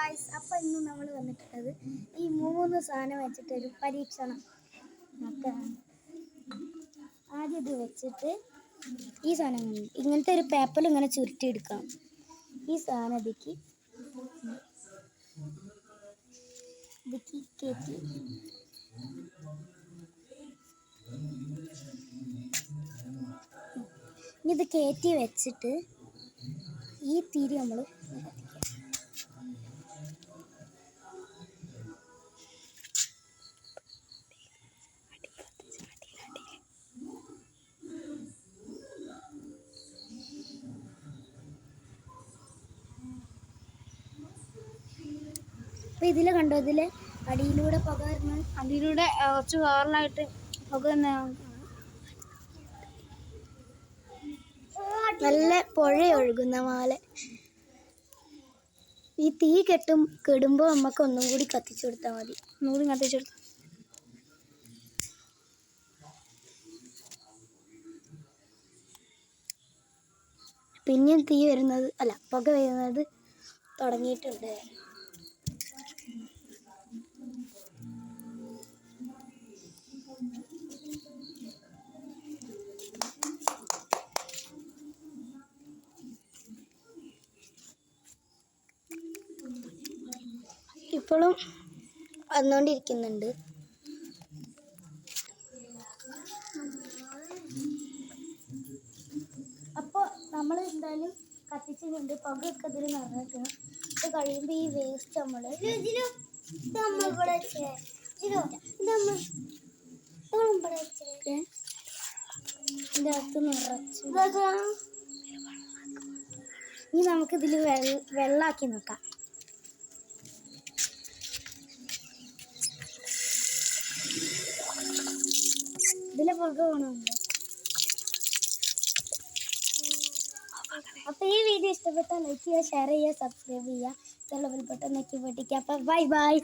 Guys, അപ്പം ഇന്ന് നമ്മൾ വന്നിട്ടുള്ളത് ഈ 3 സാധനം വെച്ചിട്ടൊരു പരീക്ഷണം നോക്കാണ്. ആദ്യം ഇത് വെച്ചിട്ട് ഈ സാധനം ഇങ്ങനത്തെ ഒരു പേപ്പറിൽ ഇങ്ങനെ ചുരുട്ടിയെടുക്കണം. ഈ സാധനം ഇതിക്ക് കയറ്റി ഇത് കയറ്റി വെച്ചിട്ട് ഈ തിരി നമ്മൾ അപ്പോൾ ഇതിൽ കണ്ടോ, ഇതിൽ അടിയിലൂടെ പുക വരുന്നത്, അടിയിലൂടെ കുറച്ച് വേറലായിട്ട് പുക തന്നെ നല്ല പുഴ ഒഴുകുന്ന പോലെ. ഈ തീ കെടുമ്പോൾ നമുക്ക് ഒന്നും കൂടി കത്തിച്ചു കൊടുത്താൽ മതി. ഒന്നുകൂടി കത്തിച്ചു കൊടുത്താൽ പിന്നെയും തീ വരുന്നത് പുക വരുന്നത് തുടങ്ങിയിട്ടുണ്ട്. ഇപ്പോഴും വന്നുകൊണ്ടിരിക്കുന്നുണ്ട്. അപ്പോൾ നമ്മൾ എന്തായാലും കത്തിച്ചിട്ടുണ്ട്. പുകയൊക്കെ ഇതിൽ നിറഞ്ഞിട്ടുണ്ട്. ഇത് കഴിയുമ്പോൾ ഈ വേസ്റ്റ് നമ്മൾ ഇതിൻ്റെ അകത്ത് നിറച്ചു. ഇനി നമുക്കിതിൽ വെള്ളമാക്കി നോക്കാം. ഇതിലെ പുക വേണമുണ്ട്. അപ്പോൾ ഈ വീഡിയോ ഇഷ്ടപ്പെട്ടാൽ ലൈക്ക് ചെയ്യുക, ഷെയർ ചെയ്യുക, സബ്സ്ക്രൈബ് ചെയ്യുക, ബെൽ ബട്ടൺ ഞെക്കി പൊട്ടിക്കുക. അപ്പോൾ ബൈ.